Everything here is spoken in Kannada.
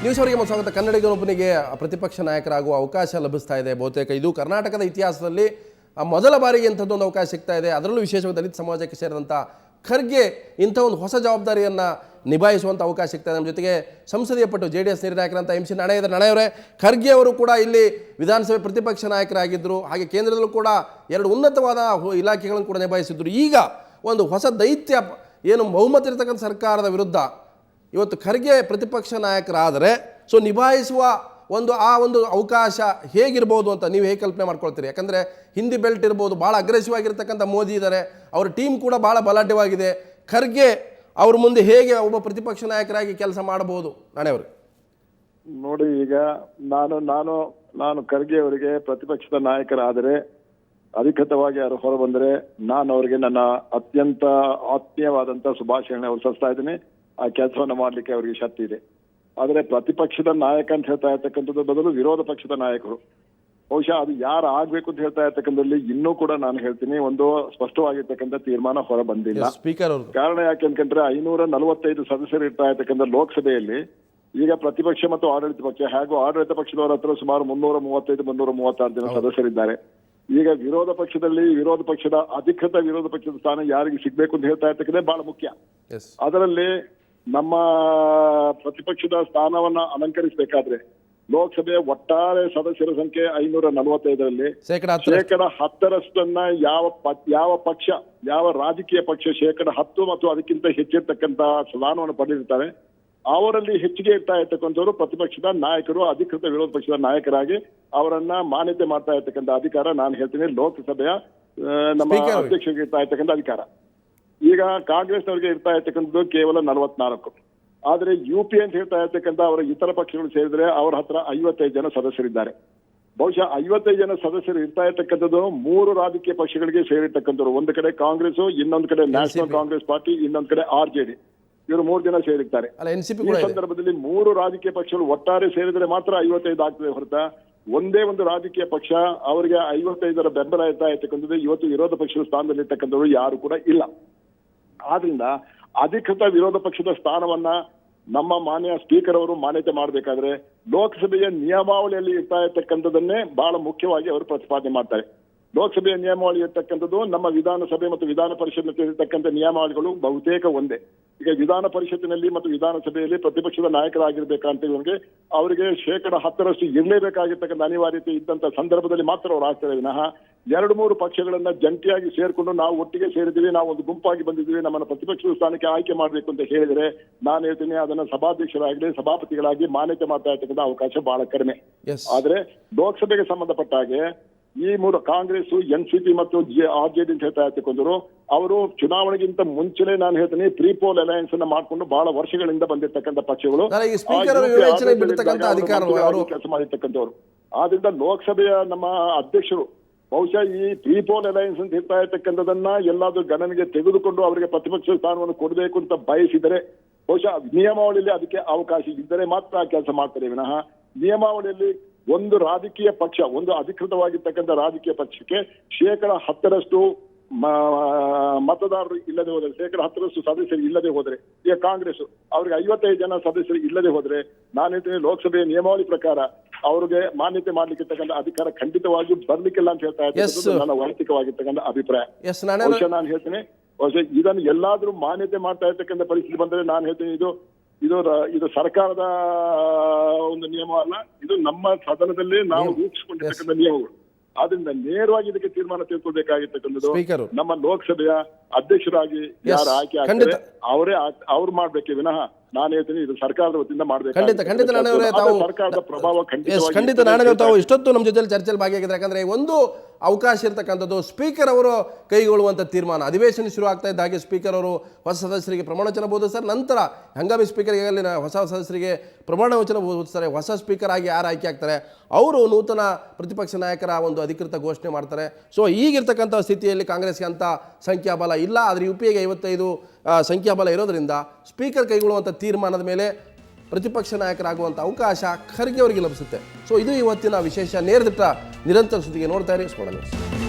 ನ್ಯೂಸ್ ಅವರಿಗೆ ಸ್ವಾಗತ. ಕನ್ನಡಿಗನೊಬ್ಬನಿಗೆ ಪ್ರತಿಪಕ್ಷ ನಾಯಕರಾಗುವ ಅವಕಾಶ ಲಭಿಸ್ತಾ ಇದೆ. ಬಹುತೇಕ ಇದು ಕರ್ನಾಟಕದ ಇತಿಹಾಸದಲ್ಲಿ ಮೊದಲ ಬಾರಿಗೆ ಇಂಥದ್ದೊಂದು ಅವಕಾಶ ಸಿಗ್ತಾ ಇದೆ. ಅದರಲ್ಲೂ ವಿಶೇಷವಾಗಿ ದಲಿತ ಸಮಾಜಕ್ಕೆ ಸೇರಿದಂಥ ಖರ್ಗೆ ಇಂಥ ಒಂದು ಹೊಸ ಜವಾಬ್ದಾರಿಯನ್ನು ನಿಭಾಯಿಸುವಂಥ ಅವಕಾಶ ಸಿಗ್ತಾ ಇದೆ. ನಮ್ಮ ಜೊತೆಗೆ ಸಂಸದೀಯ ಪಟ್ಟು JDS ನಿರ್ಣಾಯಕರಂತ MC ನಾಣಯವರೇ, ಖರ್ಗೆ ಅವರು ಕೂಡ ಇಲ್ಲಿ ವಿಧಾನಸಭೆ ಪ್ರತಿಪಕ್ಷ ನಾಯಕರಾಗಿದ್ದರು. ಹಾಗೆ ಕೇಂದ್ರದಲ್ಲೂ ಕೂಡ ಎರಡು ಉನ್ನತವಾದ ಇಲಾಖೆಗಳನ್ನು ಕೂಡ ನಿಭಾಯಿಸಿದ್ರು. ಈಗ ಒಂದು ಹೊಸ ದೈತ್ಯ ಏನು ಬಹುಮತ ಇರತಕ್ಕಂಥ ಸರ್ಕಾರದ ವಿರುದ್ಧ ಇವತ್ತು ಖರ್ಗೆ ಪ್ರತಿಪಕ್ಷ ನಾಯಕರಾದರೆ ನಿಭಾಯಿಸುವ ಒಂದು ಅವಕಾಶ ಹೇಗಿರ್ಬೋದು ಅಂತ ನೀವು ಹೇಗೆ ಕಲ್ಪನೆ ಮಾಡ್ಕೊಳ್ತೀರಿ? ಯಾಕಂದರೆ ಹಿಂದಿ ಬೆಲ್ಟ್ ಇರ್ಬೋದು, ಭಾಳ ಅಗ್ರೆಸಿವ್ ಆಗಿರ್ತಕ್ಕಂಥ ಮೋದಿ ಇದ್ದಾರೆ, ಅವರ ಟೀಮ್ ಕೂಡ ಭಾಳ ಬಲಾಢ್ಯವಾಗಿದೆ. ಖರ್ಗೆ ಅವ್ರ ಮುಂದೆ ಹೇಗೆ ಒಬ್ಬ ಪ್ರತಿಪಕ್ಷ ನಾಯಕರಾಗಿ ಕೆಲಸ ಮಾಡಬಹುದು? ನಾಣೆಯವರು ನೋಡಿ, ಈಗ ನಾನು ಖರ್ಗೆ ಅವರಿಗೆ ಪ್ರತಿಪಕ್ಷದ ನಾಯಕರಾದರೆ ಅಧಿಕೃತವಾಗಿ ಯಾರು ಹೊರ ಬಂದರೆ ನಾನು ಅವರಿಗೆ ನನ್ನ ಅತ್ಯಂತ ಆತ್ಮೀಯವಾದಂಥ ಶುಭಾಶಯಗಳನ್ನ ಸಲ್ಲಿಸ್ತಾ ಇದ್ದೀನಿ. ಆ ಕೆಲಸವನ್ನು ಮಾಡಲಿಕ್ಕೆ ಅವರಿಗೆ ಶಕ್ತಿ ಇದೆ. ಆದರೆ ಪ್ರತಿಪಕ್ಷದ ನಾಯಕ ಅಂತ ಹೇಳ್ತಾ ಇರ್ತಕ್ಕಂಥದ್ದು ಬದಲು ವಿರೋಧ ಪಕ್ಷದ ನಾಯಕರು ಬಹುಶಃ ಅದು ಯಾರು ಆಗ್ಬೇಕು ಅಂತ ಹೇಳ್ತಾ ಇರ್ತಕ್ಕಂಥದ್ದಲ್ಲಿ ಇನ್ನೂ ಕೂಡ ನಾನು ಹೇಳ್ತೀನಿ, ಒಂದು ಸ್ಪಷ್ಟವಾಗಿರ್ತಕ್ಕಂಥ ತೀರ್ಮಾನ ಹೊರ ಬಂದಿಲ್ಲ. ಸ್ಪೀಕರ್ ಕಾರಣ ಯಾಕೆಂದ್ರೆ 545 ಸದಸ್ಯರು ಇರ್ತಾ ಇರ್ತಕ್ಕಂಥ ಲೋಕಸಭೆಯಲ್ಲಿ ಈಗ ಪ್ರತಿಪಕ್ಷ ಮತ್ತು ಆಡಳಿತ ಪಕ್ಷ ಹಾಗೂ ಆಡಳಿತ ಪಕ್ಷದವರ ಹತ್ರ ಸುಮಾರು 335-336 ಜನ ಸದಸ್ಯರಿದ್ದಾರೆ. ಈಗ ವಿರೋಧ ಪಕ್ಷದ ಅಧಿಕೃತ ವಿರೋಧ ಪಕ್ಷದ ಸ್ಥಾನ ಯಾರಿಗೆ ಸಿಗ್ಬೇಕು ಅಂತ ಹೇಳ್ತಾ ಇರ್ತಕ್ಕಂಥದ್ದೇ ಬಹಳ ಮುಖ್ಯ. ಅದರಲ್ಲಿ ನಮ್ಮ ಪ್ರತಿಪಕ್ಷದ ಸ್ಥಾನವನ್ನ ಅಲಂಕರಿಸಬೇಕಾದ್ರೆ ಲೋಕಸಭೆಯ ಒಟ್ಟಾರೆ ಸದಸ್ಯರ ಸಂಖ್ಯೆ 545ರಲ್ಲಿ ಶೇಕಡ 10ರಷ್ಟನ್ನ ಯಾವ ಪಕ್ಷ, ಯಾವ ರಾಜಕೀಯ ಪಕ್ಷ ಶೇಕಡ 10 ಮತ್ತು ಅದಕ್ಕಿಂತ ಹೆಚ್ಚಿರ್ತಕ್ಕಂಥ ಸ್ಥಾನವನ್ನು ಪಡೆದಿರ್ತಾರೆ, ಅವರಲ್ಲಿ ಹೆಚ್ಚಿಗೆ ಇರ್ತಾ ಇರ್ತಕ್ಕಂಥವ್ರು ಪ್ರತಿಪಕ್ಷದ ನಾಯಕರು, ಅಧಿಕೃತ ವಿರೋಧ ಪಕ್ಷದ ನಾಯಕರಾಗಿ ಅವರನ್ನ ಮಾನ್ಯತೆ ಮಾಡ್ತಾ ಇರ್ತಕ್ಕಂಥ ಅಧಿಕಾರ ನಾನು ಹೇಳ್ತೀನಿ ಲೋಕಸಭೆಯ ನಮ್ಮ ಅಧ್ಯಕ್ಷರಿಗೆ ಇರ್ತಾ ಇರ್ತಕ್ಕಂಥ ಅಧಿಕಾರ. ಈಗ ಕಾಂಗ್ರೆಸ್ ಅವರಿಗೆ ಇರ್ತಾ ಇರ್ತಕ್ಕಂಥದ್ದು ಕೇವಲ 44. ಆದ್ರೆ UP ಅಂತ ಹೇಳ್ತಾ ಇರ್ತಕ್ಕಂಥ ಅವರ ಇತರ ಪಕ್ಷಗಳು ಸೇರಿದ್ರೆ ಅವರ ಹತ್ರ 55 ಜನ ಸದಸ್ಯರಿದ್ದಾರೆ. ಬಹುಶಃ 55 ಜನ ಸದಸ್ಯರು ಇರ್ತಾ ಇರ್ತಕ್ಕಂಥದ್ದು 3 ರಾಜಕೀಯ ಪಕ್ಷಗಳಿಗೆ ಸೇರಿರ್ತಕ್ಕಂಥವ್ರು. ಒಂದು ಕಡೆ ಕಾಂಗ್ರೆಸ್, ಇನ್ನೊಂದು ಕಡೆ ನ್ಯಾಷನಲ್ ಕಾಂಗ್ರೆಸ್ ಪಾರ್ಟಿ, ಇನ್ನೊಂದು ಕಡೆ RJD. ಇವರು 3 ಜನ ಸೇರಿರ್ತಾರೆ. ಈ ಸಂದರ್ಭದಲ್ಲಿ 3 ರಾಜಕೀಯ ಪಕ್ಷಗಳು ಒಟ್ಟಾರೆ ಸೇರಿದ್ರೆ ಮಾತ್ರ 55 ಆಗ್ತದೆ ಹೊರತ ಒಂದೇ ಒಂದು ರಾಜಕೀಯ ಪಕ್ಷ ಅವರಿಗೆ 55ರ ಬೆಂಬಲ ಇರ್ತಾ ಇರ್ತಕ್ಕಂಥದ್ದು ಇವತ್ತು ವಿರೋಧ ಪಕ್ಷದ ಸ್ಥಾನದಲ್ಲಿ ಇರ್ತಕ್ಕಂಥವ್ರು ಯಾರು ಕೂಡ ಇಲ್ಲ. ಆದ್ರಿಂದ ಅಧಿಕೃತ ವಿರೋಧ ಪಕ್ಷದ ಸ್ಥಾನವನ್ನ ನಮ್ಮ ಮಾನ್ಯ ಸ್ಪೀಕರ್ ಅವರು ಮಾನ್ಯತೆ ಮಾಡಬೇಕಾದ್ರೆ ಲೋಕಸಭೆಯ ನಿಯಮಾವಳಿಯಲ್ಲಿ ಇರ್ತಾ ಇರ್ತಕ್ಕಂಥದ್ದನ್ನೇ ಬಹಳ ಮುಖ್ಯವಾಗಿ ಅವರು ಪ್ರತಿಪಾದನೆ ಮಾಡ್ತಾರೆ. ಲೋಕಸಭೆಯ ನಿಯಮಾವಳಿ ಇರ್ತಕ್ಕಂಥದ್ದು ನಮ್ಮ ವಿಧಾನಸಭೆ ಮತ್ತು ವಿಧಾನ ಪರಿಷತ್ನಲ್ಲಿ ಇರತಕ್ಕಂಥ ನಿಯಮಾವಳಿಗಳು ಬಹುತೇಕ ಒಂದೇ. ಈಗ ವಿಧಾನ ಪರಿಷತ್ತಿನಲ್ಲಿ ಮತ್ತು ವಿಧಾನಸಭೆಯಲ್ಲಿ ಪ್ರತಿಪಕ್ಷದ ನಾಯಕರಾಗಿರ್ಬೇಕಂತ ಅವರಿಗೆ ಶೇಕಡ 10ರಷ್ಟು ಇರಲೇಬೇಕಾಗಿರ್ತಕ್ಕಂಥ ಅನಿವಾರ್ಯತೆ ಇದ್ದಂತ ಸಂದರ್ಭದಲ್ಲಿ ಮಾತ್ರ ಅವ್ರು ಆಗ್ತಾರೆ ವಿನಃ 2-3 ಪಕ್ಷಗಳನ್ನ ಜಂಟಿಯಾಗಿ ಸೇರ್ಕೊಂಡು ನಾವು ಒಟ್ಟಿಗೆ ಸೇರಿದ್ದೀವಿ, ನಾವು ಒಂದು ಗುಂಪಾಗಿ ಬಂದಿದ್ದೀವಿ, ನಮ್ಮನ್ನ ಪ್ರತಿಪಕ್ಷದ ಸ್ಥಾನಕ್ಕೆ ಆಯ್ಕೆ ಮಾಡಬೇಕು ಅಂತ ಹೇಳಿದ್ರೆ ನಾನು ಹೇಳ್ತೀನಿ ಅದನ್ನ ಸಭಾಧ್ಯಕ್ಷರಾಗಲಿ ಸಭಾಪತಿಗಳಾಗಿ ಮಾನ್ಯತೆ ಮಾಡ್ತಾ ಇರ್ತಕ್ಕಂಥ ಅವಕಾಶ ಬಹಳ ಕಡಿಮೆ. ಆದ್ರೆ ಲೋಕಸಭೆಗೆ ಸಂಬಂಧಪಟ್ಟ ಹಾಗೆ ಈ 3 ಕಾಂಗ್ರೆಸ್, NCP ಮತ್ತು RJD ಅಂತ ಹೇಳ್ತಾ ಇರ್ತಕ್ಕಂಥವ್ರು ಅವರು ಚುನಾವಣೆಗಿಂತ ಮುಂಚೆನೆ ನಾನು ಹೇಳ್ತೀನಿ ಪ್ರೀಪೋಲ್ ಅಲಯನ್ಸ್ ಅನ್ನ ಮಾಡ್ಕೊಂಡು ಬಹಳ ವರ್ಷಗಳಿಂದ ಬಂದಿರತಕ್ಕಂಥ ಪಕ್ಷಗಳು ಕೆಲಸ ಮಾಡಿರ್ತಕ್ಕಂಥವ್ರು. ಆದ್ರಿಂದ ಲೋಕಸಭೆಯ ನಮ್ಮ ಅಧ್ಯಕ್ಷರು ಬಹುಶಃ ಈ ಪ್ರೀಪೋಲ್ ಅಲಯನ್ಸ್ ಅಂತ ಹೇಳ್ತಾ ಇರ್ತಕ್ಕಂಥದನ್ನ ಎಲ್ಲಾದ್ರೂ ಗಣನೆಗೆ ತೆಗೆದುಕೊಂಡು ಅವರಿಗೆ ಪ್ರತಿಪಕ್ಷ ಸ್ಥಾನವನ್ನು ಕೊಡಬೇಕು ಅಂತ ಬಯಸಿದರೆ ಬಹುಶಃ ನಿಯಮಾವಳಿಯಲ್ಲಿ ಅದಕ್ಕೆ ಅವಕಾಶ ಇದ್ದರೆ ಮಾತ್ರ ಕೆಲಸ ಮಾಡ್ತಾರೆ ವಿನಃ ನಿಯಮಾವಳಿಯಲ್ಲಿ ಒಂದು ರಾಜಕೀಯ ಪಕ್ಷ, ಒಂದು ಅಧಿಕೃತವಾಗಿರ್ತಕ್ಕಂಥ ರಾಜಕೀಯ ಪಕ್ಷಕ್ಕೆ ಶೇಕಡ 10ರಷ್ಟು ಮತದಾರರು ಇಲ್ಲದೆ ಹೋದರೆ, ಶೇಕಡ 10ರಷ್ಟು ಸದಸ್ಯರು ಇಲ್ಲದೆ ಹೋದರೆ, ಈಗ ಕಾಂಗ್ರೆಸ್ ಅವ್ರಿಗೆ 55 ಜನ ಸದಸ್ಯರು ಇಲ್ಲದೆ ಹೋದ್ರೆ ನಾನು ಹೇಳ್ತೀನಿ ಲೋಕಸಭೆಯ ನಿಯಮಾವಳಿ ಪ್ರಕಾರ ಅವ್ರಿಗೆ ಮಾನ್ಯತೆ ಮಾಡ್ಲಿಕ್ಕೆ ಅಧಿಕಾರ ಖಂಡಿತವಾಗಿ ಬರ್ಲಿಕ್ಕಿಲ್ಲ ಅಂತ ಹೇಳ್ತಾ ಇರ್ತಕ್ಕಂಥದ್ದು ನನ್ನ ವೈಯಕ್ತಿಕವಾಗಿರ್ತಕ್ಕಂಥ ಅಭಿಪ್ರಾಯ. ನಾನು ಹೇಳ್ತೀನಿ ಇದನ್ನು ಎಲ್ಲಾದ್ರೂ ಮಾನ್ಯತೆ ಮಾಡ್ತಾ ಇರ್ತಕ್ಕಂಥ ಪರಿಸ್ಥಿತಿ ಬಂದರೆ ನಾನು ಹೇಳ್ತೀನಿ ಇದು ಸರ್ಕಾರದ ಒಂದು ನಿಯಮ ಅಲ್ಲ, ಇದು ನಮ್ಮ ಸದನದಲ್ಲಿ ನಾವು ರೂಪಿಸಿಕೊಂಡಿರ್ತಕ್ಕಂಥ ನಿಯಮಗಳು. ಆದ್ರಿಂದ ನೇರವಾಗಿ ಇದಕ್ಕೆ ತೀರ್ಮಾನ ತೆಗೆದುಕೊಳ್ಬೇಕಾಗಿರ್ತಕ್ಕಂಥದ್ದು ನಮ್ಮ ಲೋಕಸಭೆಯ ಅಧ್ಯಕ್ಷರಾಗಿ ಯಾರು ಆಯ್ಕೆ ಆಗ್ತಾರೆ ಅವ್ರು ಮಾಡ್ಬೇಕೆ ವಿನಃ ನಾನು ಹೇಳ್ತೀನಿ ಇದು ಸರ್ಕಾರದ ವತಿಯಿಂದ ಮಾಡಬೇಕು. ಸರ್ಕಾರದ ಪ್ರಭಾವ ಖಂಡಿತ. ತಾವು ಇಷ್ಟೊತ್ತು ನಮ್ಮ ಜೊತೆ ಚರ್ಚೆಯಲ್ಲಿ ಭಾಗಿಯಾಗಿದ್ದಾರೆ. ಯಾಕಂದ್ರೆ ಒಂದು ಅವಕಾಶ ಇರತಕ್ಕಂಥದ್ದು ಸ್ಪೀಕರ್ ಅವರು ಕೈಗೊಳ್ಳುವಂಥ ತೀರ್ಮಾನ. ಅಧಿವೇಶನ ಶುರು ಆಗ್ತಾ ಇದ್ದ ಹಾಗೆ ಸ್ಪೀಕರ್ ಅವರು ಹೊಸ ಸದಸ್ಯರಿಗೆ ಪ್ರಮಾಣ ವಚನ ಬೋಧಿಸ್ತಾರೆ. ನಂತರ ಹಂಗಾಮಿ ಸ್ಪೀಕರ್ಗೆ ಹೊಸ ಸದಸ್ಯರಿಗೆ ಪ್ರಮಾಣ ವಚನ ಬೋಧಿಸ್ತಾರೆ. ಹೊಸ ಸ್ಪೀಕರ್ ಆಗಿ ಯಾರು ಆಯ್ಕೆ ಆಗ್ತಾರೆ ಅವರು ನೂತನ ಪ್ರತಿಪಕ್ಷ ನಾಯಕರ ಒಂದು ಅಧಿಕೃತ ಘೋಷಣೆ ಮಾಡ್ತಾರೆ. ಈಗಿರ್ತಕ್ಕಂಥ ಸ್ಥಿತಿಯಲ್ಲಿ ಕಾಂಗ್ರೆಸ್ಗೆ ಅಂತ ಸಂಖ್ಯಾಬಲ ಇಲ್ಲ. ಆದರೆ UPAಗೆ 55 ಸಂಖ್ಯಾಬಲ ಇರೋದ್ರಿಂದ ಸ್ಪೀಕರ್ ಕೈಗೊಳ್ಳುವಂಥ ತೀರ್ಮಾನದ ಮೇಲೆ ಪ್ರತಿಪಕ್ಷ ನಾಯಕರಾಗುವಂಥ ಅವಕಾಶ ಖರ್ಗೆ ಅವರಿಗೆ ಲಭಿಸುತ್ತೆ. ಇದು ಇವತ್ತಿನ ವಿಶೇಷ ನೇರದಿಟ್ಟ ನಿರಂತರ ಸುದ್ದಿಗೆ ನೋಡ್ತಾ ಇರಿ ಸ್ವರ್ಣ ನ್ಯೂಸ್.